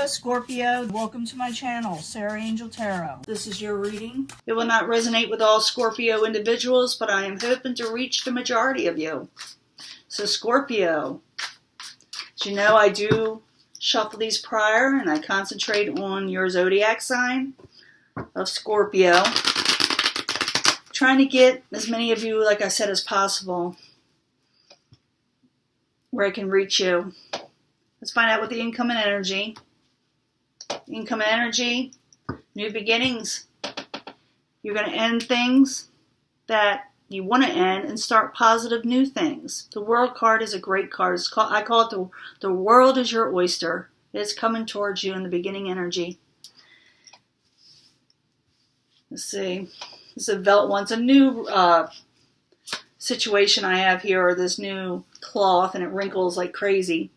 Hello Scorpio, welcome to my channel, Sarah Angel Tarot. This is your reading. It will not resonate with all Scorpio individuals, but I am hoping to reach the majority of you. So Scorpio, as you know, I do shuffle these prior and I concentrate on your zodiac sign of Scorpio. Trying to get as many of you, like I said, as possible where I can reach you. Let's find out what the incoming energy. Incoming energy, new beginnings. You're going to end things that you want to end and start positive new things. The World card is a great card. I call it the world is your oyster. It's coming towards you in the beginning energy. Let's see. This is a new situation I have here, or this new cloth, and it wrinkles like crazy.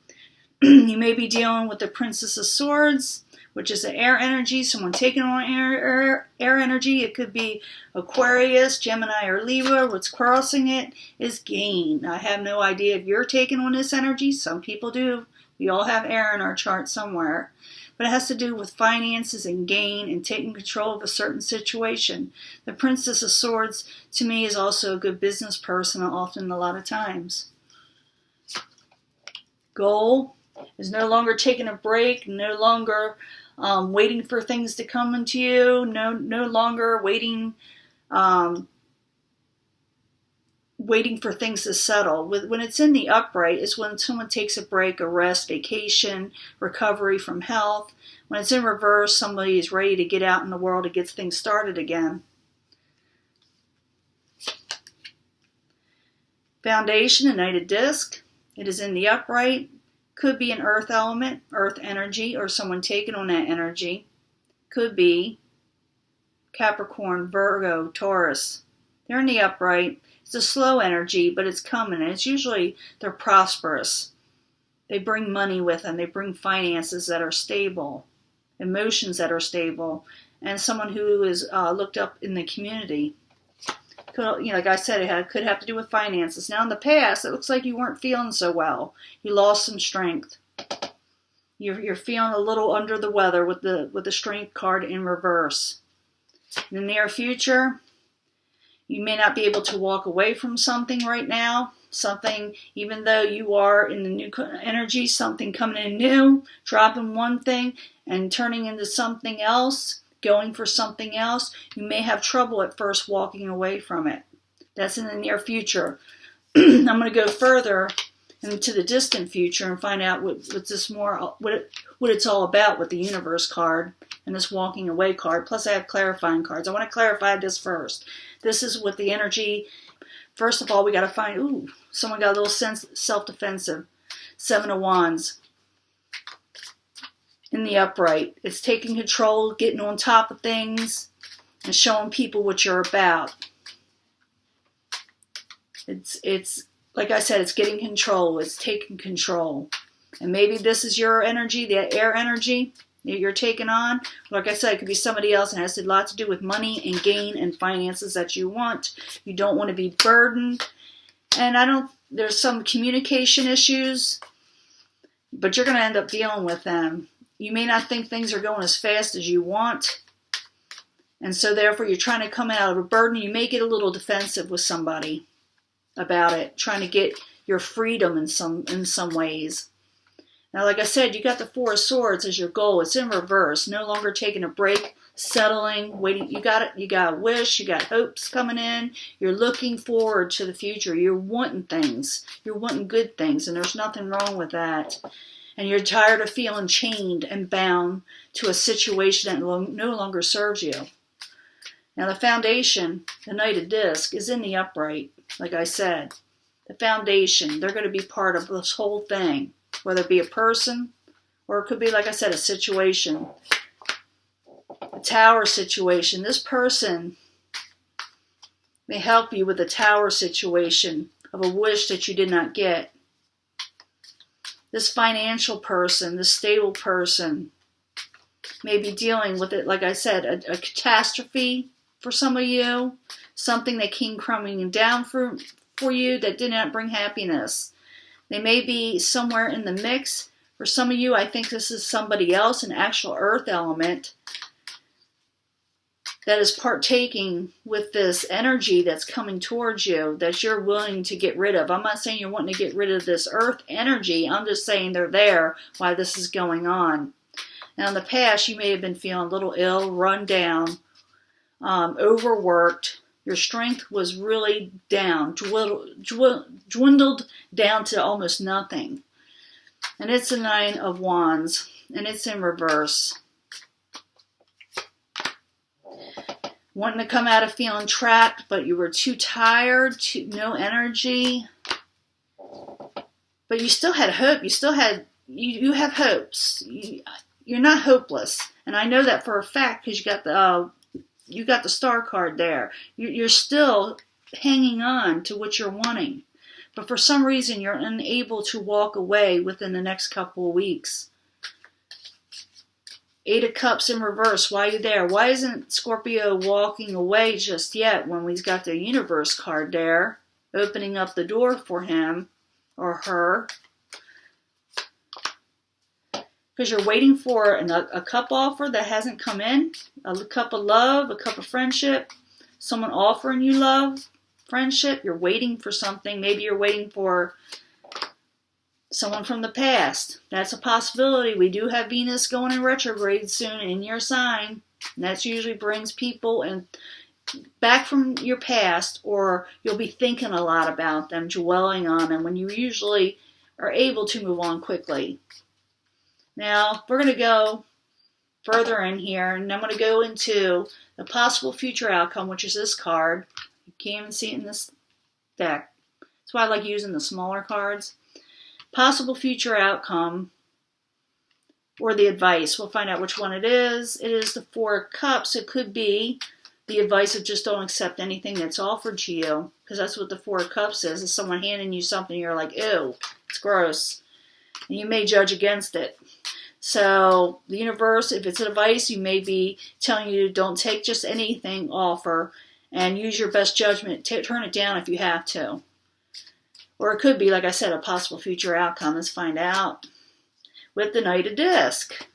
You may be dealing with the Princess of Swords, which is the air energy, someone taking on air energy. It could be Aquarius, Gemini, or Libra. What's crossing it is gain. I have no idea if you're taking on this energy. Some people do. We all have air in our chart somewhere. But it has to do with finances and gain and taking control of a certain situation. The Princess of Swords, to me, is also a good business person, often a lot of times. Goal is no longer taking a break, no longer waiting for things to come into you, no longer waiting for things to settle. When it's in the upright, it's when someone takes a break, a rest, vacation, recovery from health. When it's in reverse, somebody is ready to get out in the world to get things started again. Foundation, a Knight of Disc. It is in the upright. Could be an earth element, earth energy, or someone taking on that energy. Could be Capricorn, Virgo, Taurus. They're in the upright. It's a slow energy, but it's coming. And it's usually, they're prosperous. They bring money with them. They bring finances that are stable, emotions that are stable, and someone who is looked up in the community. Like I said, it could have to do with finances. Now, in the past, it looks like you weren't feeling so well. You lost some strength. You're feeling a little under the weather with the strength card in reverse. In the near future, you may not be able to walk away from something right now. Something, even though you are in the new energy, something coming in new, dropping one thing and turning into something else. Going for something else, you may have trouble at first walking away from it. That's in the near future. I'm going to go further into the distant future and find out what it's all about with the Universe card and this walking away card. Plus, I have clarifying cards. I want to clarify this first. This is with the energy. First of all, we got to find. Someone got a little self-defensive. 7 of Wands. In the upright. It's taking control, getting on top of things, and showing people what you're about. It's like I said, it's getting control. It's taking control. And maybe this is your energy, the air energy that you're taking on. Like I said, it could be somebody else, and it has a lot to do with money and gain and finances that you want. You don't want to be burdened. And there's some communication issues, but you're going to end up dealing with them. You may not think things are going as fast as you want. And so therefore you're trying to come out of a burden. You may get a little defensive with somebody about it, trying to get your freedom in some ways. Now, like I said, you got the 4 of Swords as your goal. It's in reverse. No longer taking a break, settling, waiting. You got it. You got a wish. You got hopes coming in. You're looking forward to the future. You're wanting things. You're wanting good things, and there's nothing wrong with that. And you're tired of feeling chained and bound to a situation that no longer serves you. Now the foundation, the Knight of Disc, is in the upright, like I said. The foundation, they're going to be part of this whole thing, whether it be a person or it could be, like I said, a situation. A Tower situation. This person may help you with a Tower situation of a wish that you did not get. This financial person, this stable person, may be dealing with it, like I said, a catastrophe for some of you, something that came crumbling down for you that did not bring happiness. They may be somewhere in the mix For some of you, I think this is somebody else, an actual earth element, that is partaking with this energy that's coming towards you that you're willing to get rid of. I'm not saying you're wanting to get rid of this earth energy. I'm just saying they're there while this is going on. Now, in the past, you may have been feeling a little ill, run down, overworked. Your strength was really down, dwindled down to almost nothing. And it's a 9 of Wands, and it's in reverse. Wanting to come out of feeling trapped, but you were too tired, no energy. But you still had hope. You still had, you have hopes. You're not hopeless. And I know that for a fact because you got the star card there. You're still hanging on to what you're wanting. But for some reason, you're unable to walk away within the next couple of weeks. 8 of Cups in reverse. Why are you there? Why isn't Scorpio walking away just yet when we've got the Universe card there, opening up the door for him or her? Because you're waiting for a cup offer that hasn't come in, a cup of love, a cup of friendship, someone offering you love, friendship. You're waiting for something. Maybe you're waiting for someone from the past. That's a possibility. We do have Venus going in retrograde soon in your sign. And that usually brings people back from your past, or you'll be thinking a lot about them, dwelling on them, when you usually are able to move on quickly. Now, we're going to go further in here, and I'm going to go into the possible future outcome, which is this card. You can't even see it in this deck. That's why I like using the smaller cards. Possible future outcome, or the advice. We'll find out which one it is. It is the 4 of Cups. It could be the advice of just don't accept anything that's offered to you, because that's what the 4 of Cups is. It's someone handing you something, you're like, ew, it's gross. And you may judge against it. So the universe, if it's advice, you may be telling you don't take just anything offer and use your best judgment. Turn it down if you have to. Or it could be, like I said, a possible future outcome. Let's find out. With the Knight of Disc.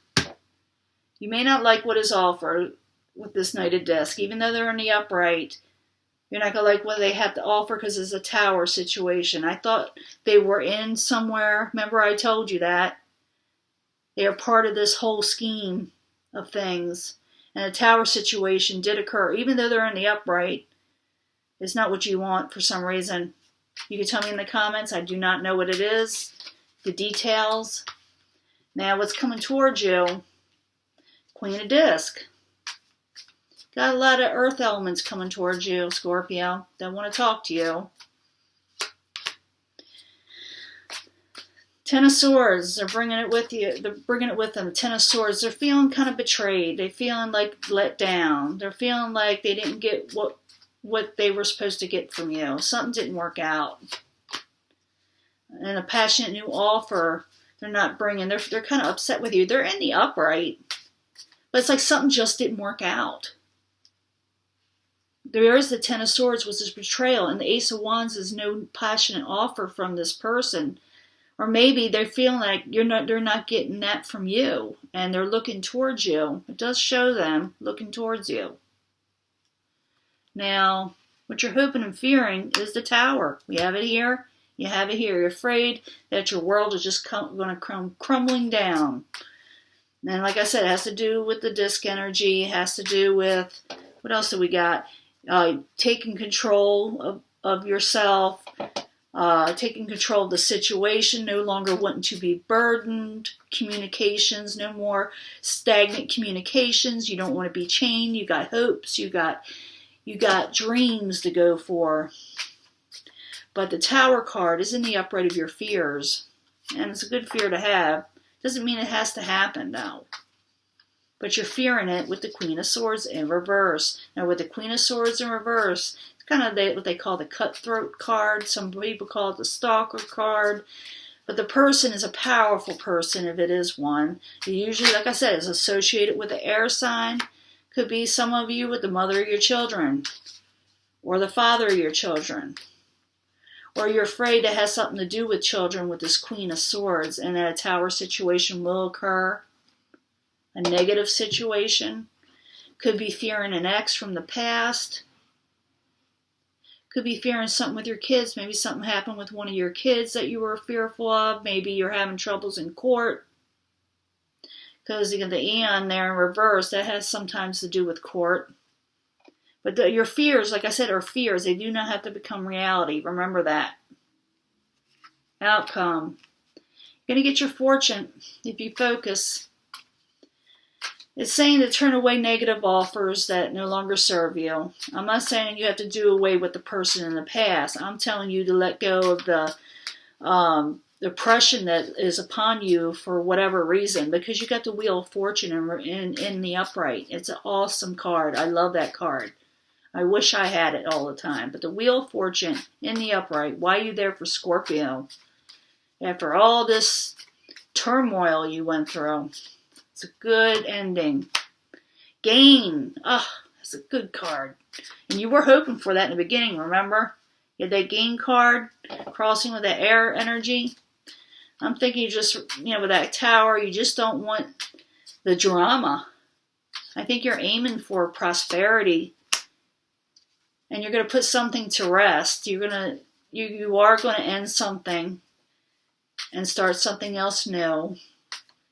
You may not like what is offered with this Knight of Disc. Even though they're in the upright, you're not going to like what they have to offer because it's a Tower situation. I thought they were in somewhere. Remember I told you that. They are part of this whole scheme of things. And a Tower situation did occur. Even though they're in the upright, it's not what you want for some reason. You can tell me in the comments. I do not know what it is. The details. Now, what's coming towards you? Queen of Disc. Got a lot of earth elements coming towards you, Scorpio. They want to talk to you. 10 of Swords. They're bringing it with you. They're bringing it with them. 10 of Swords. They're feeling kind of betrayed. They're feeling like let down. They're feeling like they didn't get what they were supposed to get from you. Something didn't work out. And a passionate new offer they're not bringing. They're kind of upset with you. They're in the upright. But it's like something just didn't work out. There is the 10 of Swords, which is betrayal. And the Ace of Wands is no passionate offer from this person. Or maybe they're feeling like they're not getting that from you. And they're looking towards you. It does show them looking towards you. Now, what you're hoping and fearing is the Tower. We have it here. You have it here. You're afraid that your world is just going to come crumbling down. And like I said, it has to do with the disc energy. It has to do with, what else do we got? Taking control of yourself. Taking control of the situation. No longer wanting to be burdened. Communications. No more stagnant communications. You don't want to be chained. You got hopes. You got dreams to go for. But the Tower card is in the upright of your fears. And it's a good fear to have. Doesn't mean it has to happen, though. But you're fearing it with the Queen of Swords in reverse. Now, with the Queen of Swords in reverse, it's kind of what they call the Cutthroat card. Some people call it the Stalker card. But the person is a powerful person, if it is one. It usually, like I said, is associated with the air sign. Could be some of you with the mother of your children, or the father of your children, Or you're afraid it has something to do with children with this Queen of Swords, and that a Tower situation will occur. A negative situation. Could be fearing an ex from the past. Could be fearing something with your kids. Maybe something happened with one of your kids that you were fearful of. Maybe you're having troubles in court. Because you got the Eon there in reverse. That has sometimes to do with court. But your fears, like I said, are fears. They do not have to become reality. Remember that. Outcome. You're going to get your fortune if you focus. It's saying to turn away negative offers that no longer serve you. I'm not saying you have to do away with the person in the past. I'm telling you to let go of the depression that is upon you for whatever reason, because you got the Wheel of Fortune in the upright. It's an awesome card. I love that card. I wish I had it all the time. But the Wheel of Fortune in the upright. Why are you there for Scorpio? After all this turmoil you went through. It's a good ending. Gain. Oh, that's a good card. And you were hoping for that in the beginning, remember? You had that Gain card crossing with that air energy. I'm thinking just, with that Tower, you just don't want the drama. I think you're aiming for prosperity. And you're going to put something to rest. You are going to end something and start something else new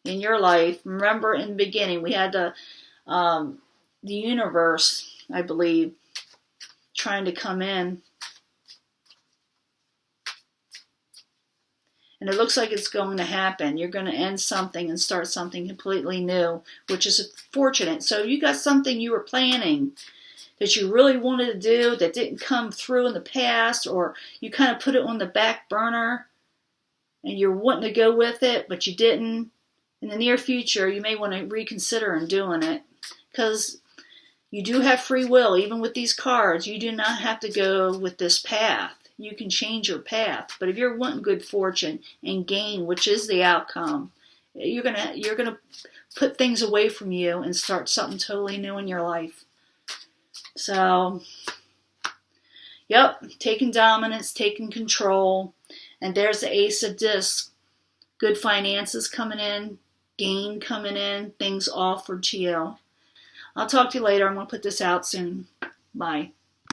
in your life. Remember, in the beginning, we had the universe, I believe, trying to come in. And it looks like it's going to happen. You're going to end something and start something completely new, which is fortunate. So you got something you were planning that you really wanted to do that didn't come through in the past, or you kind of put it on the back burner and you're wanting to go with it, but you didn't. In the near future, you may want to reconsider in doing it, because you do have free will. Even with these cards, you do not have to go with this path. You can change your path. But if you're wanting good fortune and gain, which is the outcome, you're gonna put things away from you and start something totally new in your life. So, yep, taking dominance, taking control. And there's the Ace of Discs. Good finances coming in, gain coming in, things offered to you. I'll talk to you later. I'm going to put this out soon. Bye.